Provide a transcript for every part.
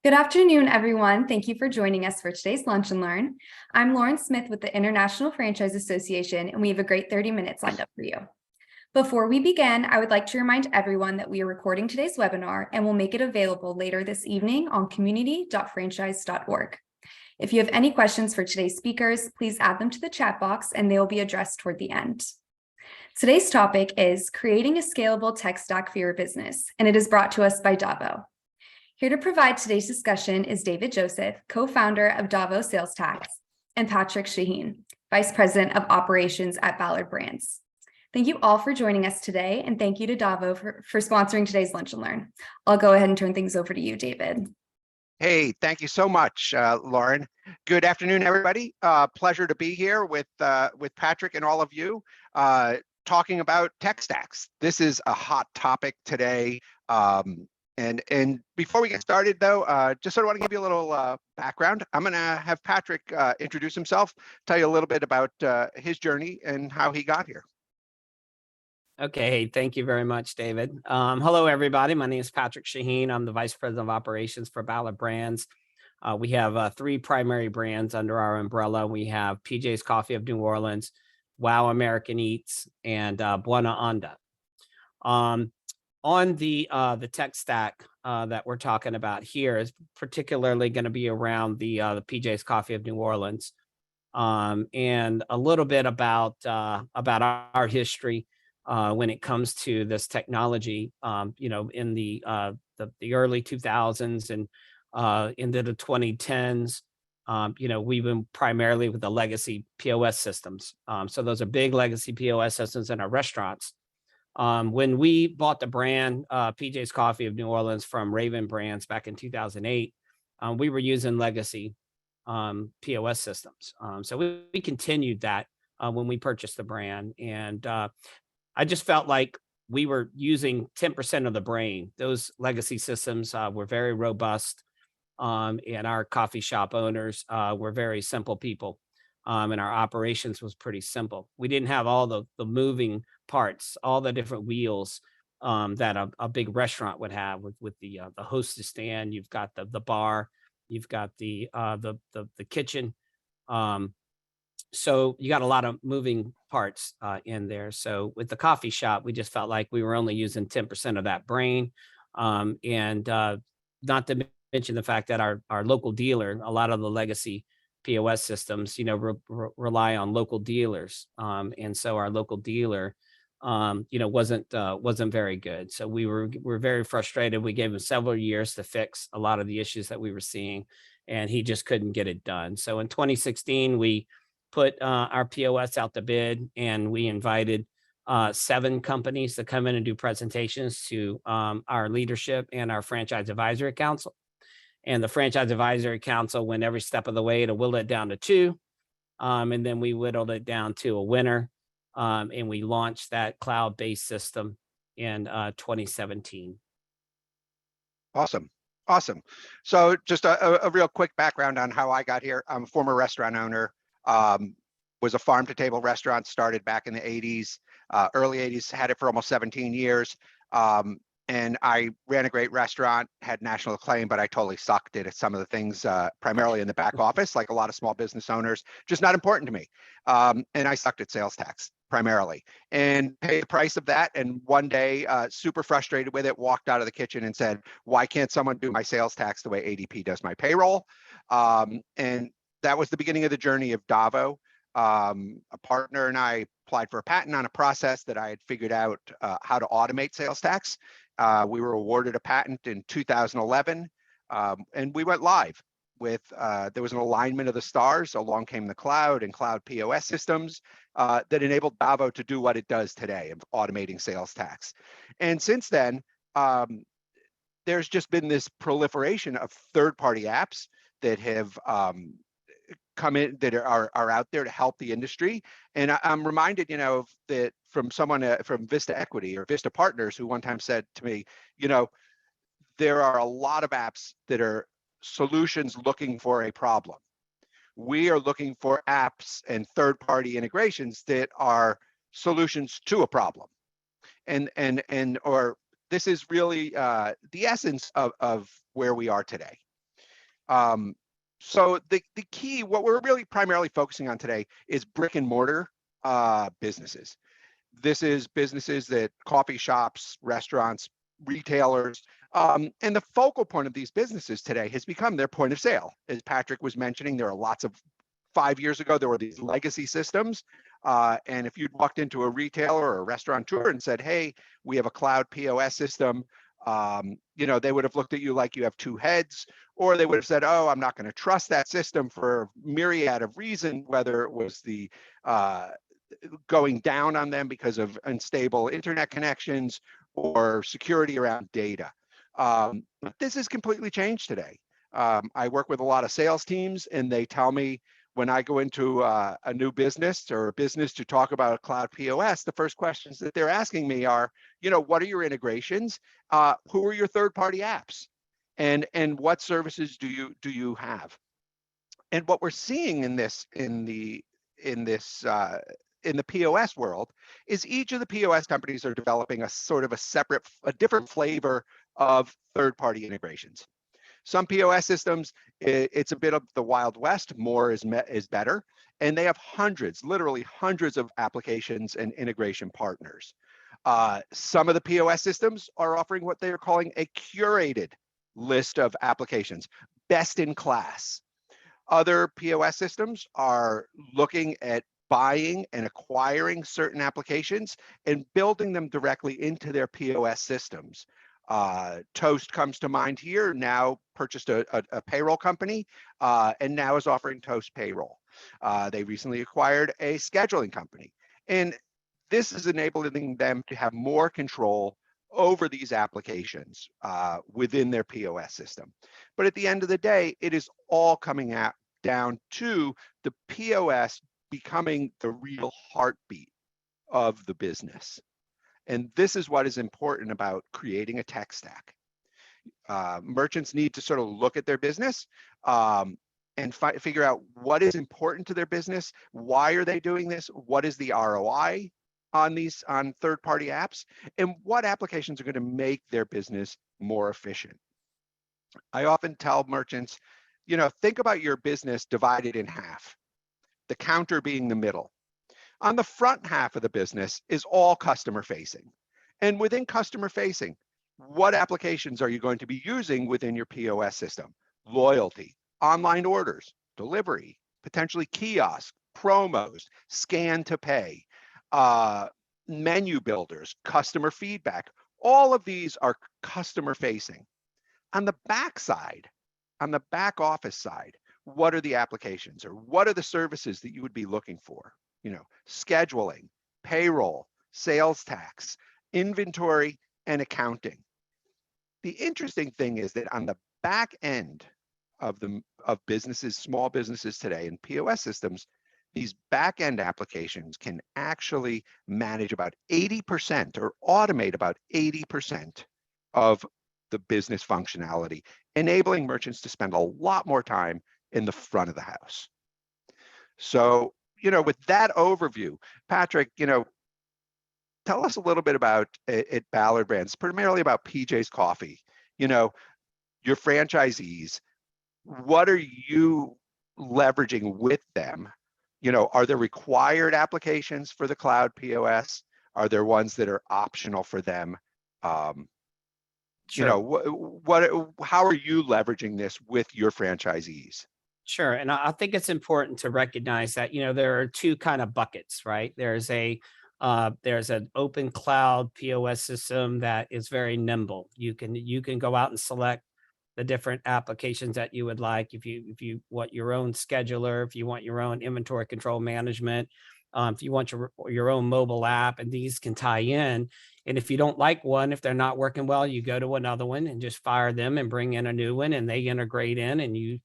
Good afternoon, everyone. Thank you for joining us for today's Lunch and Learn. I'm Lauren Smith with the International Franchise Association, and we have a great 30 minutes lined up for you. Before we begin, I would like to remind everyone that we are recording today's webinar and will make it available later this evening on community.franchise.org. If you have any questions for today's speakers, please add them to the chat box and they will be addressed toward the end. Today's topic is creating a scalable tech stack for your business, and it is brought to us by DAVO. Here to provide today's discussion is David Joseph, co-founder of DAVO Sales, and Patrick Shaheen, Vice President of Operations at Ballard Brands. Thank you all for joining us today, and thank you to DAVO for sponsoring today's Lunch and Learn. I'll go ahead and turn things over to you, David. Hey, thank you so much, Lauren. Good afternoon, everybody. Pleasure to be here with Patrick and all of you talking about tech stacks. This is a hot topic today. And before we get started, though, just sort of want to give you a little background. I'm going to have Patrick introduce himself, tell you a little bit about his journey and how he got here. Okay, thank you very much, David. Hello, everybody. My name is Patrick Shaheen. I'm the Vice President of Operations for Ballard Brands. We have three primary brands under our umbrella. We have PJ's Coffee of New Orleans, Wow American Eats, and Buena Onda. On the tech stack that we're talking about here is particularly going to be around the PJ's Coffee of New Orleans, and a little bit about our history when it comes to this technology. In the early 2000s and into the 2010s, we've been primarily with the legacy POS systems. So those are big legacy POS systems in our restaurants. When we bought the brand PJ's Coffee of New Orleans from Raving brands back in 2008, we were using legacy POS systems. So we continued that when we purchased the brand. And I just felt like we were using 10% of the brain. Those legacy systems were very robust, and our coffee shop owners were very simple people. And our operations was pretty simple. We didn't have all the moving parts, all the different wheels that a big restaurant would have with the hostess stand. You've got the bar, you've got the kitchen. So you got a lot of moving parts in there. So with the coffee shop, we just felt like we were only using 10% of that brain, and not to mention the fact that our local dealer, a lot of the legacy POS systems, rely on local dealers. And so our local dealer, wasn't very good. So we're very frustrated. We gave him several years to fix a lot of the issues that we were seeing, and he just couldn't get it done. So in 2016, we put our POS out to bid, and we invited 7 companies to come in and do presentations to our leadership and our franchise advisory council. And the franchise advisory council went every step of the way to whittle it down to 2. And then we whittled it down to a winner. And we launched that cloud-based system in 2017. Awesome. So just a real quick background on how I got here. I'm a former restaurant owner, was a farm-to-table restaurant, started back in the 80s, early 80s, had it for almost 17 years. And I ran a great restaurant, had national acclaim, but I totally sucked at some of the things, primarily in the back office, like a lot of small business owners, just not important to me. And I sucked at sales tax primarily and paid the price of that. And one day, super frustrated with it, walked out of the kitchen and said, why can't someone do my sales tax the way ADP does my payroll? And that was the beginning of the journey of DAVO. A partner and I applied for a patent on a process that I had figured out how to automate sales tax. We were awarded a patent in 2011, and we went live with, there was an alignment of the stars. Along came the cloud and cloud POS systems that enabled DAVO to do what it does today of automating sales tax. And since then, there's just been this proliferation of third-party apps that have come in, that are out there to help the industry. And I'm reminded, of that from someone from Vista Equity or Vista Partners, who one time said to me, there are a lot of apps that are solutions looking for a problem. We are looking for apps and third-party integrations that are solutions to a problem. Or this is really the essence of where we are today. So the key, what we're really primarily focusing on today is brick and mortar businesses. This is businesses that coffee shops, restaurants, retailers, and the focal point of these businesses today has become their point of sale. As Patrick was mentioning, there are lots of 5 years ago, there were these legacy systems. And if you'd walked into a retailer or a restaurateur and said, hey, we have a cloud POS system, they would have looked at you like you have two heads, or they would have said, oh, I'm not going to trust that system for a myriad of reasons, whether it was the going down on them because of unstable internet connections or security around data. But this has completely changed today. I work with a lot of sales teams, and they tell me when I go into a new business or a business to talk about a cloud POS, the first questions that they're asking me are, what are your integrations? Who are your third-party apps? And what services do you have? And what we're seeing in the POS world is each of the POS companies are developing a sort of a different flavor of third-party integrations. Some POS systems, it's a bit of the Wild West, more is better, and they have literally hundreds of applications and integration partners. Some of the POS systems are offering what they are calling a curated list of applications, best in class. Other POS systems are looking at buying and acquiring certain applications and building them directly into their POS systems. Toast comes to mind here, now purchased a payroll company and now is offering Toast Payroll. They recently acquired a scheduling company. And this is enabling them to have more control over these applications within their POS system. But at the end of the day, it is all coming down to the POS becoming the real heartbeat of the business. And this is what is important about creating a tech stack. Merchants need to sort of look at their business and figure out what is important to their business. Why are they doing this? What is the ROI on third-party apps? And what applications are going to make their business more efficient? I often tell merchants, think about your business divided in half, the counter being the middle. On the front half of the business is all customer facing. And within customer facing, what applications are you going to be using within your POS system? Loyalty, online orders, delivery, potentially kiosk, promos, scan to pay, menu builders, customer feedback. All of these are customer facing. On the back side, on the back office side, what are the applications or what are the services that you would be looking for? Scheduling, payroll, sales tax, inventory, and accounting. The interesting thing is that on the back end of businesses, small businesses today and POS systems, these back end applications can actually manage about 80% or automate about 80% of the business functionality, enabling merchants to spend a lot more time in the front of the house. So, with that overview, Patrick, tell us a little bit about at Ballard Brands, primarily about PJ's Coffee, your franchisees. What are you leveraging with them? Are there required applications for the cloud POS? Are there ones that are optional for them? Sure. How are you leveraging this with your franchisees? Sure. And I think it's important to recognize that, there are two kind of buckets, right? There's an open cloud POS system that is very nimble. You can go out and select the different applications that you would like. If you want your own scheduler, if you want your own inventory control management, if you want your own mobile app, and these can tie in. And if you don't like one, if they're not working well, you go to another one and just fire them and bring in a new one, and they integrate in, and you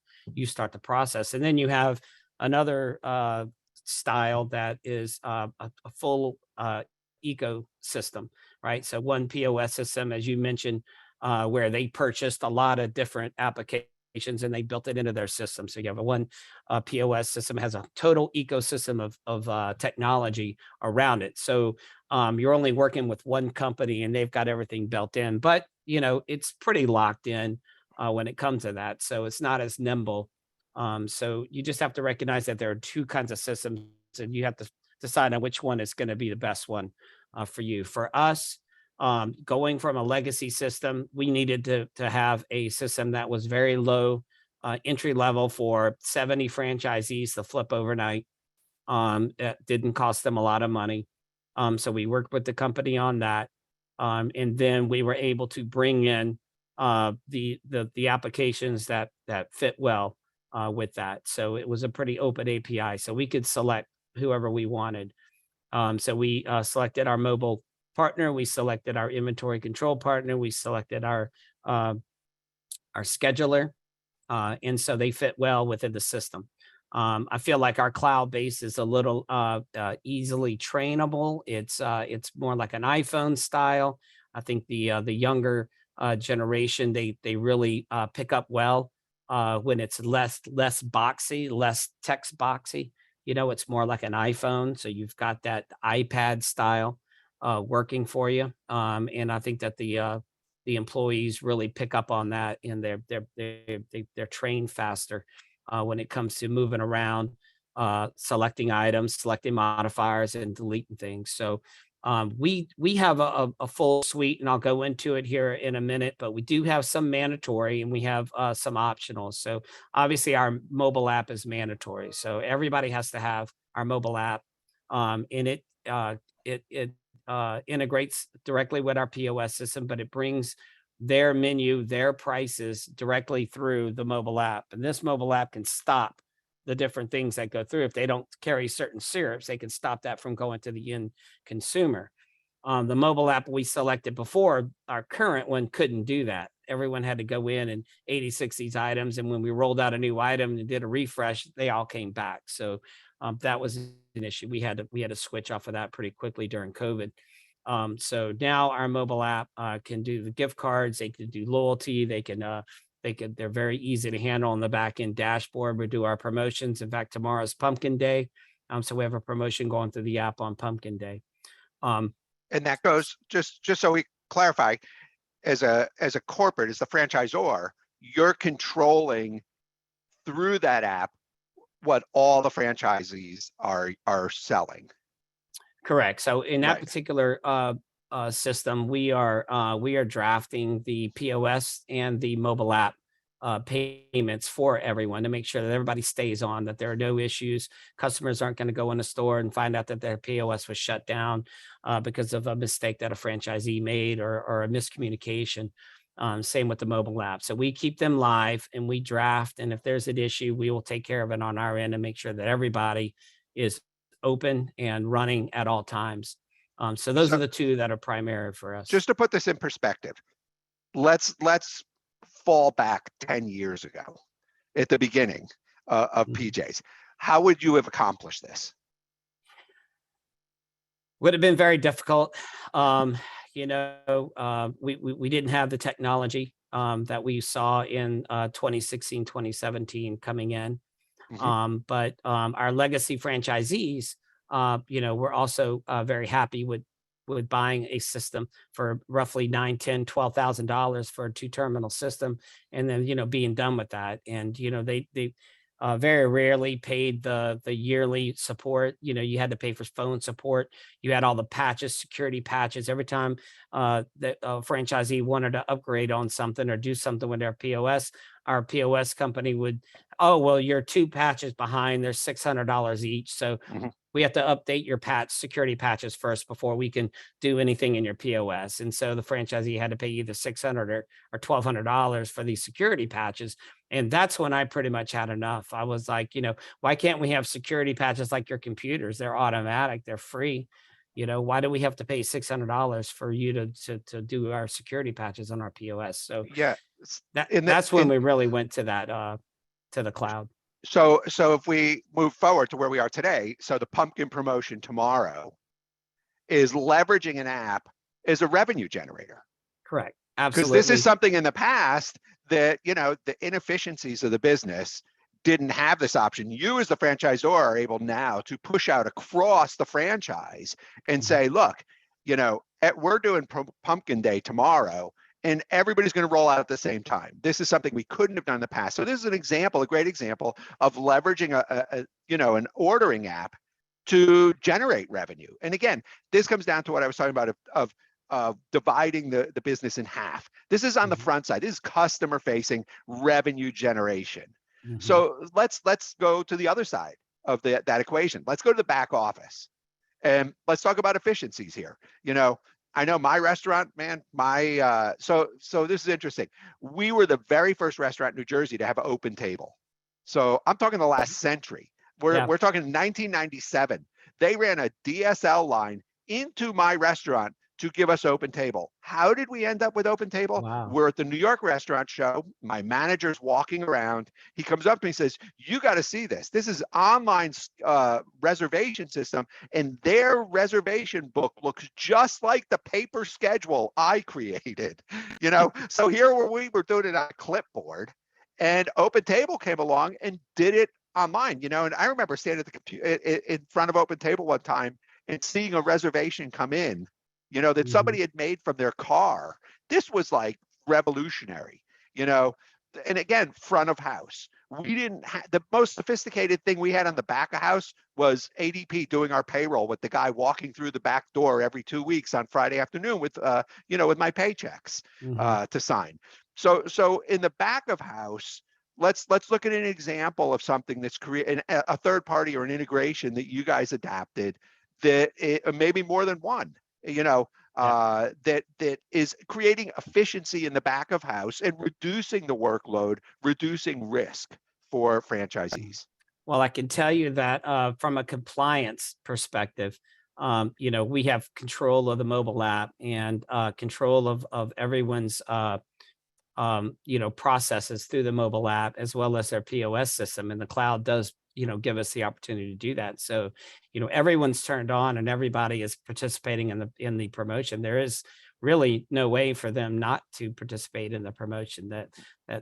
start the process. And then you have another style that is a full ecosystem, right? So one POS system, as you mentioned, where they purchased a lot of different applications and they built it into their system. So you have one POS system has a total ecosystem of technology around it. So you're only working with one company and they've got everything built in, but it's pretty locked in when it comes to that. So it's not as nimble. So you just have to recognize that there are two kinds of systems, and you have to decide on which one is going to be the best one for you. For us, going from a legacy system, we needed to have a system that was very low entry level for 70 franchisees to flip overnight. It didn't cost them a lot of money. So we worked with the company on that. And then we were able to bring in the applications that fit well with that. So it was a pretty open API. So we could select whoever we wanted. So we selected our mobile partner, we selected our inventory control partner, we selected our scheduler, and so they fit well within the system. I feel like our cloud base is a little easily trainable. It's more like an iPhone style. I think the younger generation, they really pick up well when it's less boxy, less text boxy. It's more like an iPhone. So you've got that iPad style working for you. And I think that the employees really pick up on that, and they're trained faster when it comes to moving around, selecting items, selecting modifiers, and deleting things. So we have a full suite, and I'll go into it here in a minute, but we do have some mandatory and we have some optional. So obviously our mobile app is mandatory. So everybody has to have our mobile app, and it integrates directly with our POS system, but it brings their menu, their prices directly through the mobile app. And this mobile app can stop the different things that go through. If they don't carry certain syrups, they can stop that from going to the end consumer. The mobile app we selected before, our current one, couldn't do that. Everyone had to go in and 86 these items. And when we rolled out a new item and did a refresh, they all came back. So that was an issue. We had to switch off of that pretty quickly during COVID. So now our mobile app can do the gift cards, they can do loyalty, they're very easy to handle on the back end dashboard. We do our promotions. In fact, tomorrow's Pumpkin Day. So we have a promotion going through the app on Pumpkin Day. And that goes, just so we clarify, as a corporate, as the franchisor, you're controlling through that app what all the franchisees are selling. Correct. So in that Right. particular system, we are drafting the POS and the mobile app payments for everyone to make sure that everybody stays on, that there are no issues. Customers aren't going to go in the store and find out that their POS was shut down because of a mistake that a franchisee made or a miscommunication. Same with the mobile app. So we keep them live and we draft. And if there's an issue, we will take care of it on our end and make sure that everybody is open and running at all times. So those are the two that are primary for us. Just to put this in perspective, let's fall back 10 years ago at the beginning of PJ's. How would you have accomplished this? Would have been very difficult. We didn't have the technology that we saw in 2016, 2017 coming in. But our legacy franchisees, we're also very happy with buying a system for roughly $9,000, $10,000, $12,000 for a 2-terminal system, and then being done with that. And they very rarely paid the yearly support. You had to pay for phone support. You had all the patches, security patches. Every time that a franchisee wanted to upgrade on something or do something with their POS, our POS company would, oh, well, you're 2 patches behind. They're $600 each. So we have to update your security patches first before we can do anything in your POS. And so the franchisee had to pay either $600 or $1,200 for these security patches. And that's when I pretty much had enough. I was like, why can't we have security patches like your computers? They're automatic, they're free. Why do we have to pay $600 for you to do our security patches on our POS? So yeah, that's when we really went to that to the cloud. So if we move forward to where we are today, so the pumpkin promotion tomorrow is leveraging an app as a revenue generator. Correct. Absolutely. Because this is something in the past that, the inefficiencies of the business didn't have this option. You as the franchisor are able now to push out across the franchise and say, look, we're doing Pumpkin Day tomorrow, and everybody's going to roll out at the same time. This is something we couldn't have done in the past. So this is an example, a great example of leveraging an ordering app to generate revenue. And again, this comes down to what I was talking about of dividing the business in half. This is on the front side. This is customer facing revenue generation. So let's go to the other side of that equation. Let's go to the back office, and let's talk about efficiencies here. I know my restaurant, man, so this is interesting. We were the very first restaurant in New Jersey to have an open table. So I'm talking the last century. We're talking 1997. They ran a DSL line into my restaurant to give us open table. How did we end up with open table? Wow. We're at the New York restaurant show. My manager's walking around. He comes up to me and says, "You got to see this. This is online reservation system, and their reservation book looks just like the paper schedule I created." So here we were doing it on a clipboard, and Open Table came along and did it online. And I remember standing at the computer in front of Open Table one time and seeing a reservation come in, that somebody had made from their car. This was like revolutionary, and again, front of house. We didn't have the most sophisticated thing we had on the back of house was ADP doing our payroll with the guy walking through the back door every 2 weeks on Friday afternoon with my paychecks to sign. So in the back of house, let's look at an example of something that's a third party or an integration that you guys adapted that maybe more than one. That is creating efficiency in the back of house and reducing the workload, reducing risk for franchisees. Well, I can tell you that from a compliance perspective, we have control of the mobile app and control of everyone's processes through the mobile app as well as their POS system, and the cloud does give us the opportunity to do that. So, everyone's turned on and everybody is participating in the promotion. There is really no way for them not to participate in the promotion.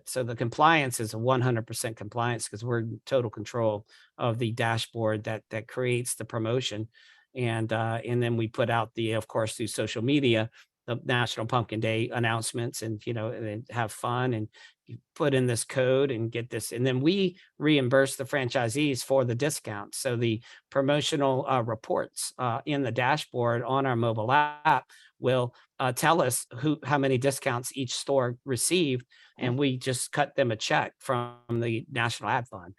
So the compliance is a 100% compliance because we're in total control of the dashboard that creates the promotion. And then we put out of course, through social media, the National Pumpkin Day announcements, and and have fun, and you put in this code and get this, and then we reimburse the franchisees for the discount. So the promotional reports in the dashboard on our mobile app will tell us how many discounts each store received, and we just cut them a check from the National Ad Fund.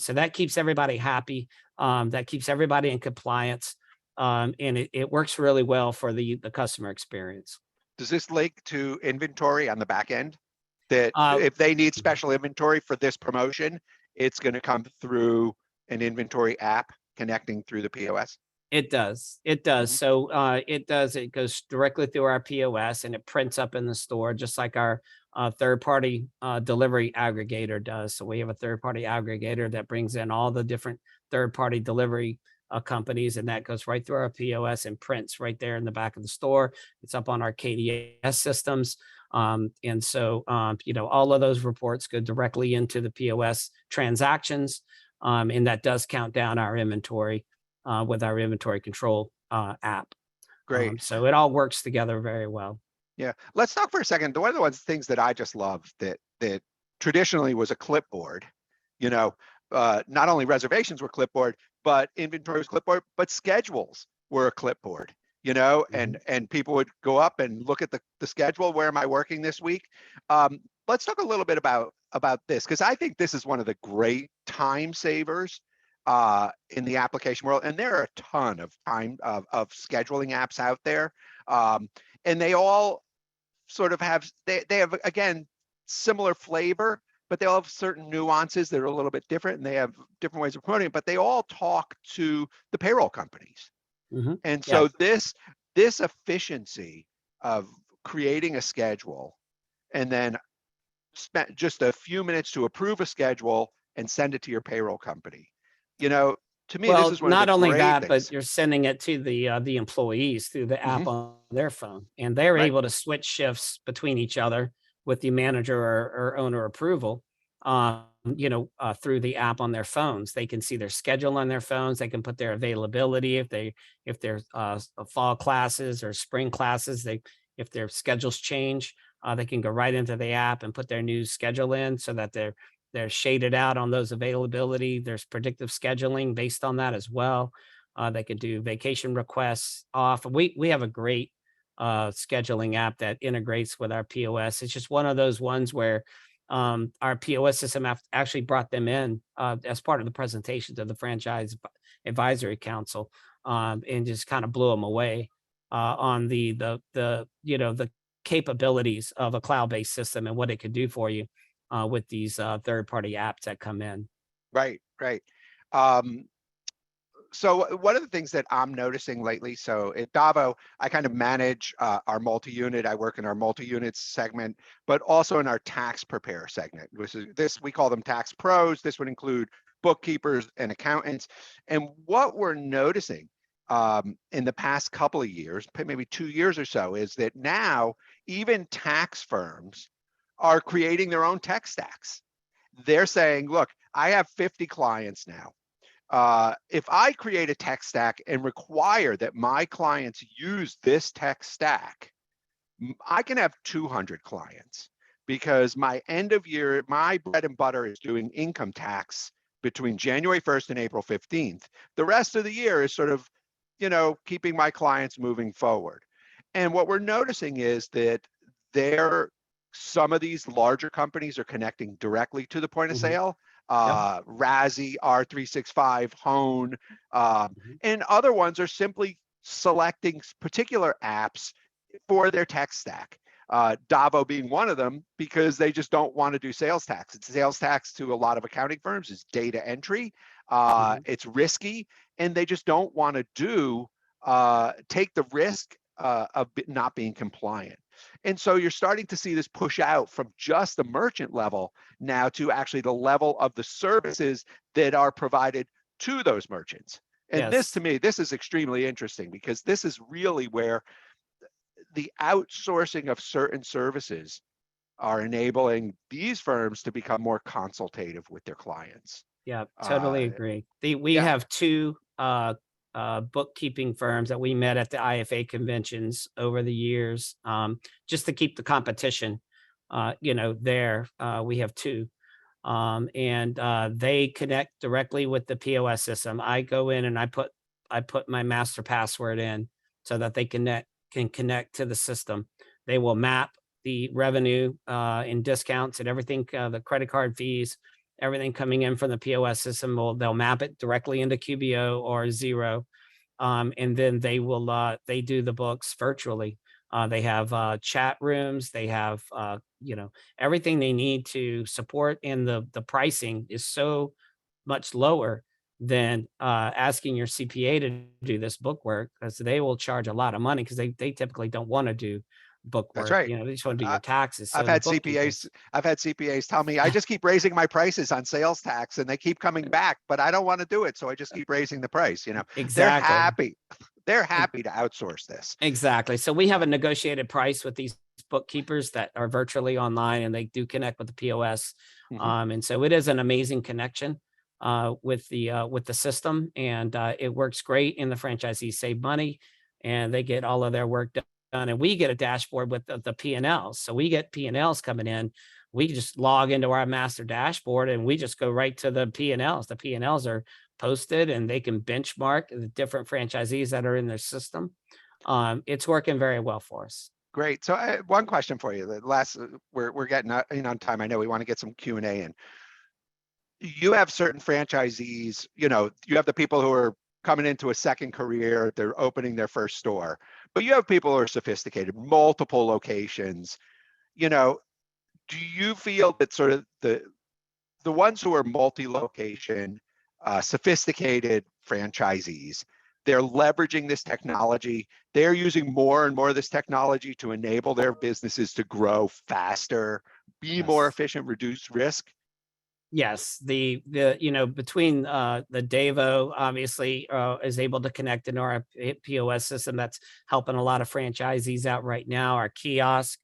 So that keeps everybody happy. That keeps everybody in compliance. And it works really well for the customer experience. Does this link to inventory on the back end? That if they need special inventory for this promotion, it's going to come through an inventory app connecting through the POS? It does. It does. So it does. It goes directly through our POS and it prints up in the store, just like our third-party delivery aggregator does. So we have a third-party aggregator that brings in all the different third-party delivery companies, and that goes right through our POS and prints right there in the back of the store. It's up on our KDS systems. And so, all of those reports go directly into the POS transactions. And that does count down our inventory with our inventory control app. Great. So it all works together very well. Yeah. Let's talk for a second. One of the things that I just love that traditionally was a clipboard, not only reservations were clipboard, but inventory was clipboard, but schedules were a clipboard, and people would go up and look at the schedule. Where am I working this week? Let's talk a little bit about this, because I think this is one of the great time savers in the application world. And there are a ton of scheduling apps out there. And they all sort of have, they have, again, similar flavor, but they all have certain nuances that are a little bit different, and they have different ways of promoting it, but they all talk to the payroll companies. And so this efficiency of creating a schedule and then spend just a few minutes to approve a schedule and send it to your payroll company. To me, well, this is one not of the only great that, things. but you're sending it to the employees through the app on their phone, and they're able to switch shifts between each other with the manager or owner approval, through the app on their phones. They can see their schedule on their phones. They can put their availability if they're fall classes or spring classes. If their schedules change, They can go right into the app and put their new schedule in so that they're shaded out on those availability. There's predictive scheduling based on that as well. They can do vacation requests off. We have a great scheduling app that integrates with our POS. It's just one of those ones where our POS system actually brought them in as part of the presentation to the Franchise Advisory Council, and just kind of blew them away on the capabilities of a cloud-based system and what it could do for you with these third-party apps that come in. Right, right. So one of the things that I'm noticing lately, so at DAVO, I kind of manage our multi-unit. I work in our multi-unit segment, but also in our tax preparer segment. We call them tax pros. This would include bookkeepers and accountants. And what we're noticing in the past couple of years, maybe 2 years or so, is that now even tax firms are creating their own tech stacks. They're saying, look, I have 50 clients now. If I create a tech stack and require that my clients use this tech stack, I can have 200 clients, because my end of year, my bread and butter is doing income tax between January 1st and April 15th. The rest of the year is sort of, keeping my clients moving forward. And what we're noticing is that some of these larger companies are connecting directly to the point of sale. Razzie, R365, Hone, and other ones are simply selecting particular apps for their tech stack. DAVO being one of them, because they just don't want to do sales tax. Sales tax to a lot of accounting firms is data entry. It's risky, and they just don't want to take the risk of not being compliant. And so you're starting to see this push out from just the merchant level now to actually the level of the services that are provided to those merchants. And this, to me, this is extremely interesting, because this is really where the outsourcing of certain services are enabling these firms to become more consultative with their clients. Yeah, totally agree. We have two bookkeeping firms that we met at the IFA conventions over the years, just to keep the competition, there. We have two, and they connect directly with the POS system. I go in and I put my master password in so that they can connect to the system. They will map the revenue and discounts and everything, the credit card fees, everything coming in from the POS system. They'll map it directly into QBO or Xero, and then they do the books virtually. They have chat rooms. They have everything they need to support, and the pricing is so much lower than asking your CPA to do this book work, because they will charge a lot of money, because they typically don't want to do book work. That's right. They just want to do your taxes. I've had CPAs tell me, I just keep raising my prices on sales tax and they keep coming back, but I don't want to do it. So I just keep raising the price. Exactly. They're happy to outsource this. Exactly. So we have a negotiated price with these bookkeepers that are virtually online, and they do connect with the POS. And so it is an amazing connection with the system, and it works great. And the franchisees save money, and they get all of their work done. And we get a dashboard with the P&Ls. So we get P&Ls coming in. We just log into our master dashboard and we just go right to the P&Ls. The P&Ls are posted, and they can benchmark the different franchisees that are in their system. It's working very well for us. Great. So one question for you. The last, we're getting in on time. I know we want to get some Q&A in. You have certain franchisees, you have the people who are coming into a second career, they're opening their first store, but you have people who are sophisticated, multiple locations. Do you feel that sort of the ones who are multi-location, sophisticated franchisees, they're leveraging this technology, they're using more and more of this technology to enable their businesses to grow faster, be more efficient, reduce risk? Yes, between the DAVO obviously is able to connect into our POS system. That's helping a lot of franchisees out right now. Our kiosk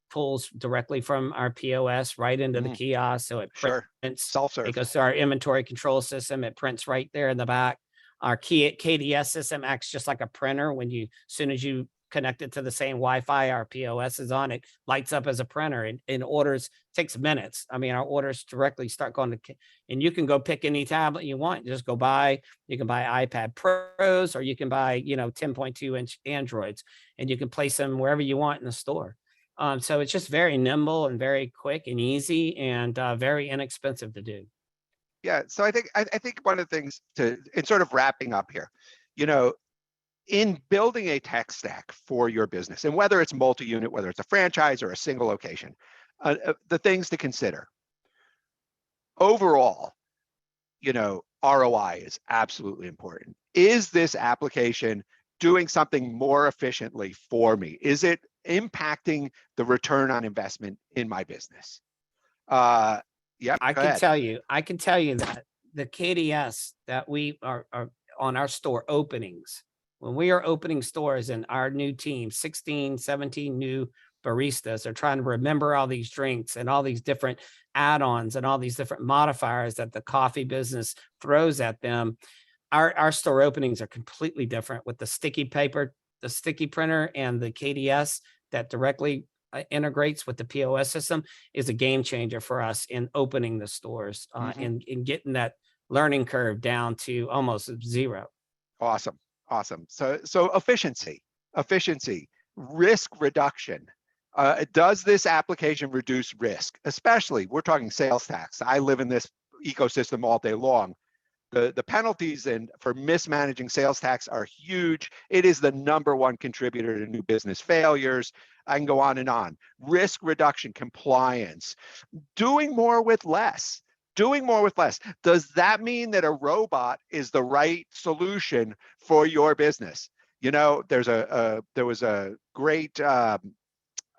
pulls directly from our POS right into the kiosk, so it prints. Self-serve. It goes to our inventory control system. It prints right there in the back. Our KDS system acts just like a printer. As soon as you connected to the same Wi-Fi. Our POS is on, it lights up as a printer, and orders takes minutes. I mean, our orders directly start going to, and you can go pick any tablet you want. Just go buy, you can buy iPad Pros, or you can buy, 10.2-inch Androids, and you can place them wherever you want in the store. So it's just very nimble and very quick and easy, and very inexpensive to do. Yeah, so I think one of the things in sort of wrapping up here, in building a tech stack for your business, and whether it's multi-unit, whether it's a franchise or a single location, the things to consider. Overall, ROI is absolutely important. Is this application doing something more efficiently for me? Is it impacting the return on investment in my business? Yeah, I can tell you that the KDS that we are on our store openings, when we are opening stores and our new team, 16, 17 new baristas are trying to remember all these drinks and all these different add-ons and all these different modifiers that the coffee business throws at them. Our store openings are completely different with the sticky paper, the sticky printer, and the KDS that directly integrates with the POS system is a game changer for us in opening the stores, and in getting that learning curve down to almost zero. Awesome. So efficiency, risk reduction. Does this application reduce risk? Especially, we're talking sales tax. I live in this ecosystem all day long. The penalties for mismanaging sales tax are huge. It is the #1 contributor to new business failures. I can go on and on. Risk reduction, compliance, doing more with less. Does that mean that a robot is the right solution for your business? There was a great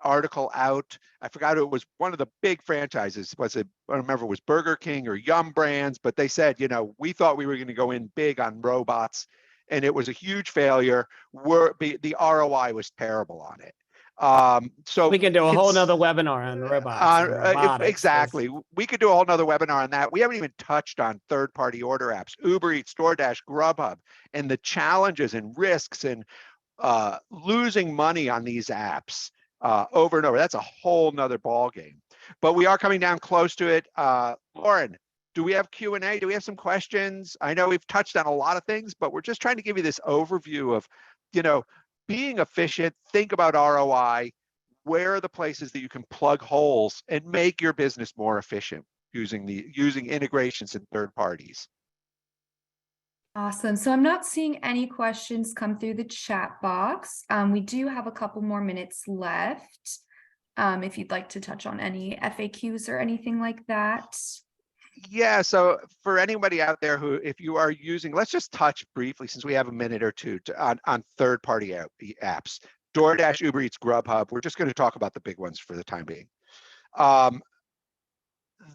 article out. I forgot, it was one of the big franchises. I don't remember, it was Burger King or Yum Brands, but they said, we thought we were going to go in big on robots, and it was a huge failure. The ROI was terrible on it. So we can do a whole nother webinar on robots. And robotics, exactly. We could do a whole nother webinar on that. We haven't even touched on third-party order apps, Uber Eats, DoorDash, Grubhub, and the challenges and risks and losing money on these apps over and over. That's a whole nother ball game. But we are coming down close to it. Lauren, do we have Q&A? Do we have some questions? I know we've touched on a lot of things, but we're just trying to give you this overview of, being efficient. Think about ROI. Where are the places that you can plug holes and make your business more efficient using integrations and third parties? Awesome. So I'm not seeing any questions come through the chat box. We do have a couple more minutes left. If you'd like to touch on any FAQs or anything like that. Yeah, so for anybody out there who, if you are using, let's just touch briefly, since we have a minute or two, on third-party apps, DoorDash, Uber Eats, Grubhub. We're just going to talk about the big ones for the time being.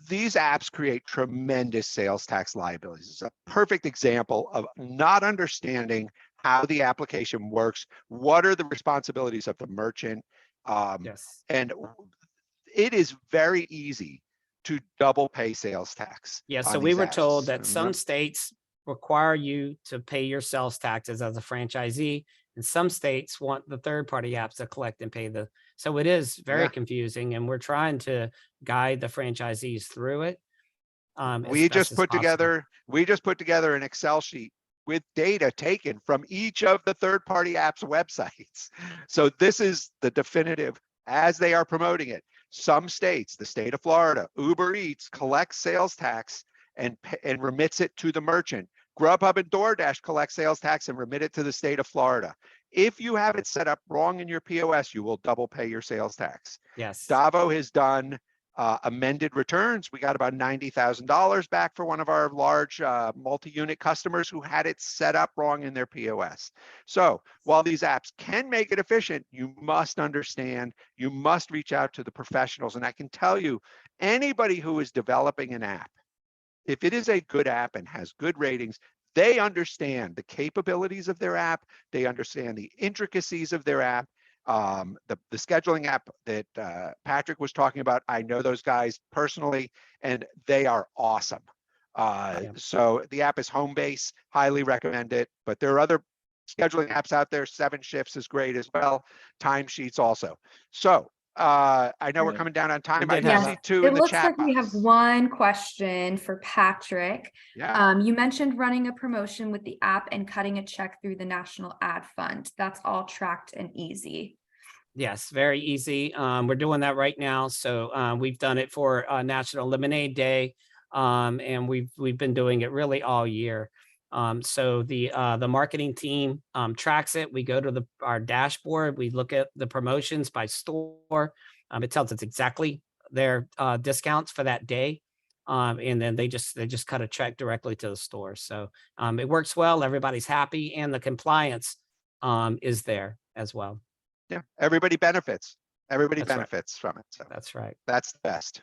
These apps create tremendous sales tax liabilities. It's a perfect example of not understanding how the application works. What are the responsibilities of the merchant? Yes. And it is very easy to double pay sales tax. Yeah, so we were told that some states require you to pay your sales taxes as a franchisee, and some states want the third-party apps to collect and pay so it is very confusing, and we're trying to guide the franchisees through it. We just put together an Excel sheet with data taken from each of the third-party apps websites. So this is the definitive as they are promoting it. Some states, the state of Florida, Uber Eats collects sales tax and remits it to the merchant. Grubhub and DoorDash collect sales tax and remit it to the state of Florida. If you have it set up wrong in your POS, you will double pay your sales tax. Yes. DAVO has done amended returns. We got about $90,000 back for one of our large multi-unit customers who had it set up wrong in their POS. So while these apps can make it efficient, you must understand, you must reach out to the professionals. And I can tell you, anybody who is developing an app, if it is a good app and has good ratings, they understand the capabilities of their app. They understand the intricacies of their app. The scheduling app that Patrick was talking about, I know those guys personally, and they are awesome. So the app is Homebase, highly recommend it, but there are other scheduling apps out there. 7 shifts is great as well. Timesheets also. So I know we're Great. coming down on time. We I did do have see a- 2 It in the looks chat like we have box. one question for Patrick. Yeah. You mentioned running a promotion with the app and cutting a check through the National Ad Fund. That's all tracked and easy. Yes, very easy. We're doing that right now. So we've done it for National Lemonade Day, and we've been doing it really all year. So the marketing team tracks it. We go to our dashboard. We look at the promotions by store. It tells us exactly their discounts for that day, and then they just cut a check directly to the store. So it works well. Everybody's happy, and the compliance is there as well. Yeah. Everybody benefits. Everybody That's right. benefits from it. So That's right. that's the best.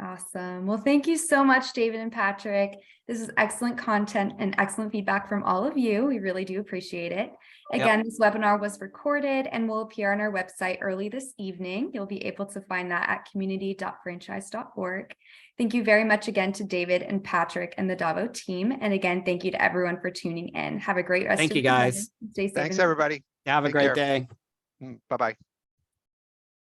Awesome. Well, thank you so much, David and Patrick. This is excellent content and excellent feedback from all of you. We really do appreciate it. Again, this webinar was recorded and will appear on our website early this evening. You'll be able to find that at community.franchise.org. Thank you very much again to David and Patrick and the DAVO team. And again, thank you to everyone for tuning in. Have a great rest Thank of you, the day. guys. Stay safe. Thanks, and- everybody. Have a Take great care. day. Bye-bye.